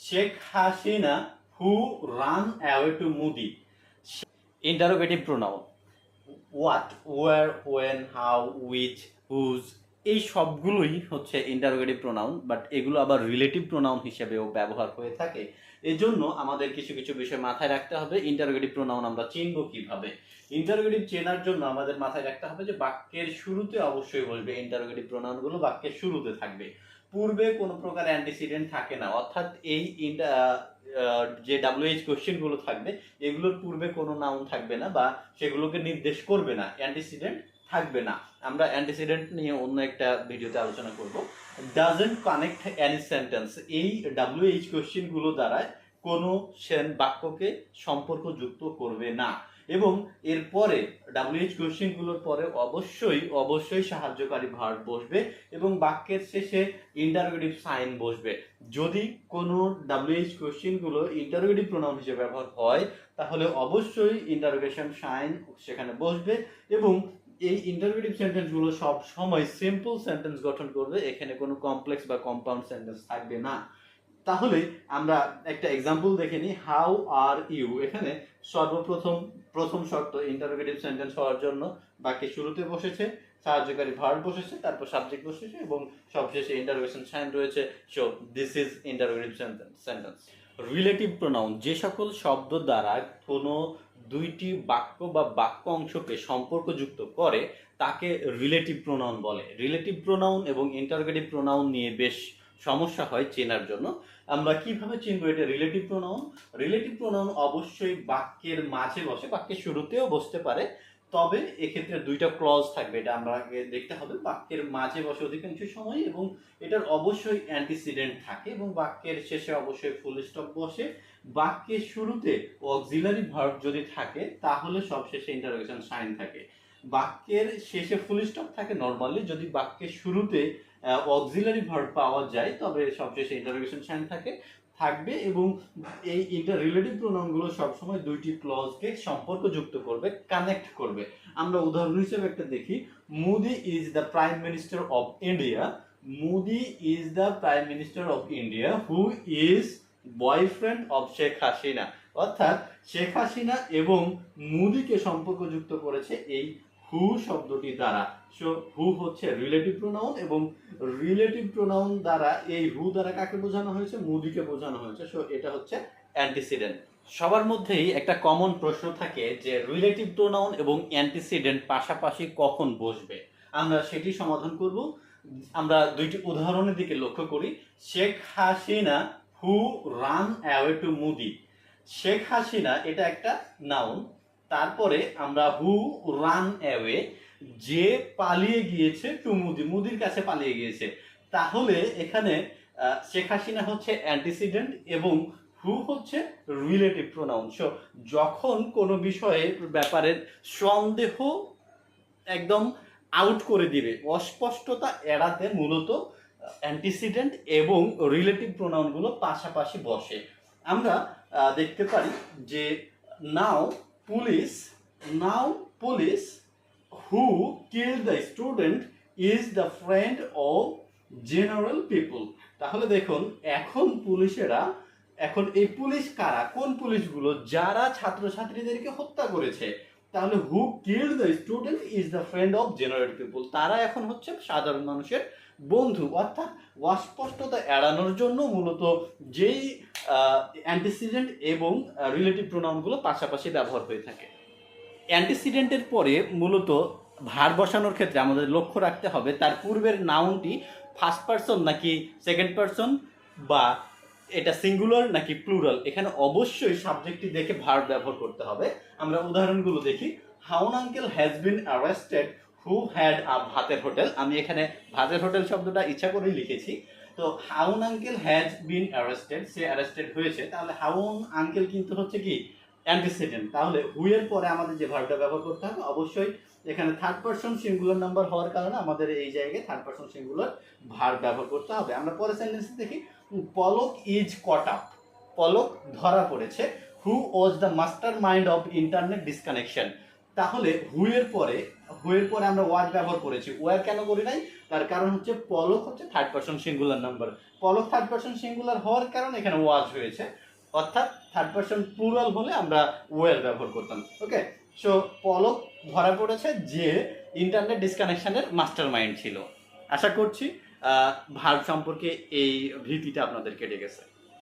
Sheikh Hasina who run away to Modi. Interrogative pronoun what, where, when, how, which, whose, এই সবগুলোই হচ্ছে interrogative pronoun, but এগুলো আবার রিলেটিভ প্রোনাউন হিসেবেও ব্যবহার হয়ে থাকে। এজন্য আমাদের কিছু কিছু বিষয় মাথায় রাখতে হবে। ইন্টারোগেটিভ প্রোনাউন আমরা চিনব কিভাবে? ইন্টারোগেটিভ চেনার জন্য আমাদের মাথায় রাখতে হবে যে বাক্যের শুরুতে অবশ্যই বসবে। ইন্টারোগেটিভ প্রোনাউনগুলো বাক্যের শুরুতে থাকবে, পূর্বে কোনো প্রকার অ্যান্টিসিডেন্ট থাকে না। অর্থাৎ এই যে WH কোশ্চেনগুলো থাকবে এগুলোর পূর্বে কোনো নাউন থাকবে না বা সেগুলোকে নির্দেশ করবে না, অ্যান্টিসিডেন্ট থাকবে না। আমরা অ্যান্টিসিডেন্ট নিয়ে অন্য একটা ভিডিওতে আলোচনা করব। ডাজন্ট কানেক্ট এনি সেন্টেন্স, এই WH কোশ্চেনগুলো দ্বারা কোনো বাক্যকে সম্পর্ক যুক্ত করবে না। এবং এরপরে WH কোশ্চেনগুলোর পরে অবশ্যই সাহায্যকারী ভার্ব বসবে এবং বাক্যের শেষে ইন্টারোগেটিভ সাইন বসবে। যদি কোনো WH কোশ্চেনগুলো ইন্টারোগেটিভ প্রোনাউন হিসেবে ব্যবহার হয় তাহলে অবশ্যই ইন্টারোগেশন সাইন সেখানে বসবে এবং এই ইন্টারোগেটিভ সেন্টেন্সগুলো সব সময় সিম্পল সেন্টেন্স গঠন করবে, এখানে কোনো কমপ্লেক্স বা কম্পাউন্ড সেন্টেন্স থাকবে না। তাহলে আমরা একটা এক্সাম্পল দেখে নিই। হাউ আর ইউ, এখানে প্রথম শর্ত ইন্টারোগেটিভ সেন্টেন্স হওয়ার জন্য বাক্যের শুরুতে বসেছে, সাহায্যকারী ভার্ব বসেছে, তারপর সাবজেক্ট বসেছে এবং সবশেষে ইন্টারোগেশন সাইন রয়েছে। So this is interrogative sentence. Relative pronoun, যে সকল শব্দ দ্বারা কোনো দুইটি বাক্য বা বাক্য অংশকে সম্পর্কযুক্ত করে তাকে রিলেটিভ প্রোনাউন বলে। রিলেটিভ প্রোনাউন এবং ইন্টারোগেটিভ প্রোনাউন নিয়ে বেশ সমস্যা হয় চেনার জন্য। আমরা কিভাবে চিনবো এটা রিলেটিভ প্রোনাউন? রিলেটিভ প্রোনাউন অবশ্যই বাক্যের মাঝে বসে, বাক্যের শুরুতেও বসতে পারে, তবে এক্ষেত্রে দুইটা ক্লজ থাকবে, এটা আমরা আগে দেখতে হবে। বাক্যের মাঝে বসে অধিকাংশ সময় এবং এটার অবশ্যই অ্যান্টিসিডেন্ট থাকে এবং বাক্যের শেষে অবশ্যই ফুল স্টপ বসে। বাক্যের শুরুতে অক্সিলারি ভার্ব যদি থাকে তাহলে সবশেষে ইন্টারোগেশন সাইন থাকে। বাক্যের শেষে ফুল স্টপ থাকে নর্মালি, যদি বাক্যের শুরুতে অক্সিলারি ভার্ব পাওয়া যায় তবে সবশেষে ইন্টারোগেশন সাইন থাকবে এবং এই রিলেটিভ প্রোনাউনগুলো সবসময় দুইটি ক্লজকে সম্পর্কযুক্ত করবে, কানেক্ট করবে। আমরা উদাহরণ হিসেবে একটা দেখি। Modi is the prime minister of India. Modi is the prime minister of India who is boyfriend of Sheikh Hasina. অর্থাৎ শেখ হাসিনা এবং মোদিকে সম্পর্কযুক্ত করেছে এই হু শব্দটি দ্বারা। সো হু হচ্ছে রিলেটিভ প্রোনাউন এবং রিলেটিভ প্রোনাউন দ্বারা এই হু দ্বারা কাকে বোঝানো হয়েছে? মোদিকে বোঝানো হয়েছে। সো এটা হচ্ছে অ্যান্টিসিডেন্ট। সবার মধ্যেই একটা কমন প্রশ্ন থাকে যে রিলেটিভ প্রোনাউন এবং অ্যান্টিসিডেন্ট পাশাপাশি কখন বসবে। আমরা সেটি সমাধান করব। আমরা দুইটি উদাহরণের দিকে লক্ষ্য করি। Sheikh Hasina who run away to Modi. Sheikh Hasina এটা একটা নাউন, তারপরে আমরা হু রান অ্যাওয়ে, যে পালিয়ে গিয়েছে টু মোদি, মোদির কাছে পালিয়ে গিয়েছে। তাহলে এখানে শেখ হাসিনা হচ্ছে অ্যান্টিসিডেন্ট এবং হু হচ্ছে রিলেটিভ প্রোনাউন। সো যখন কোনো বিষয়ের ব্যাপারে সন্দেহ একদম আউট করে দিবে, অস্পষ্টতা এড়াতে মূলত অ্যান্টিসিডেন্ট এবং রিলেটিভ প্রোনাউনগুলো পাশাপাশি বসে। আমরা দেখতে পারি যে now police who kill the student is the friend of general people. তাহলে দেখুন এখন এই পুলিশ কারা? কোন পুলিশগুলো? যারা ছাত্রছাত্রীদেরকে হত্যা করেছে। তাহলে who kill the student is the friend of general people, তারা এখন হচ্ছে সাধারণ মানুষের বন্ধু। অর্থাৎ অস্পষ্টতা এড়ানোর জন্য মূলত যেই অ্যান্টিসিডেন্ট এবং রিলেটিভ প্রোনাউনগুলো পাশাপাশি ব্যবহার হয়ে থাকে। অ্যান্টিসিডেন্টের পরে মূলত ভার বসানোর ক্ষেত্রে আমাদের লক্ষ্য রাখতে হবে তার পূর্বের নাউনটি ফার্স্ট পারসন নাকি সেকেন্ড পারসন, বা এটা সিঙ্গুলার নাকি প্লুরাল। এখানে অবশ্যই সাবজেক্টটি দেখে ভার্ব ব্যবহার করতে হবে। আমরা উদাহরণগুলো দেখি। Haun uncle has been arrested who had a ভাতের হোটেল। আমি এখানে ভাতের হোটেল শব্দটা ইচ্ছা করেই লিখেছি। তো Haun uncle has been arrested, সে অ্যারেস্টেড হয়েছে। তাহলে হাউন আঙ্কেল কিন্তু হচ্ছে কি অ্যান্টিসিডেন্ট। তাহলে হু এর পরে আমাদের যে ভার্বটা ব্যবহার করতে হবে অবশ্যই এখানে থার্ড পারসন সিঙ্গুলার নাম্বার হওয়ার কারণে আমাদের এই জায়গায় থার্ড পারসন সিঙ্গুলার ভার্ব ব্যবহার করতে হবে। আমরা পরের সেন্টেন্স দেখি। পলক ইজ কট আপ। পলক ধরা পড়েছে। Who was the mastermind of internet disconnection. তাহলে হু এর পরে আমরা ওয়ার ব্যবহার করেছি, ওয়ার কেন করি নাই? তার কারণ হচ্ছে পলক হচ্ছে থার্ড পারসন সিঙ্গুলার নাম্বার, পলক থার্ড পারসন সিঙ্গুলার হওয়ার কারণে এখানে ওয়াজ হয়েছে, অর্থাৎ থার্ড পারসন প্লুরাল হলে আমরা ওয়ার ব্যবহার করতাম। ওকে, সো পলক ধরা পড়েছে যে ইন্টারনেট ডিসকানেকশনের মাস্টার মাইন্ড ছিল। আশা করছি ভার্ব সম্পর্কে এই ভীতিটা আপনাদের কেটে গেছে।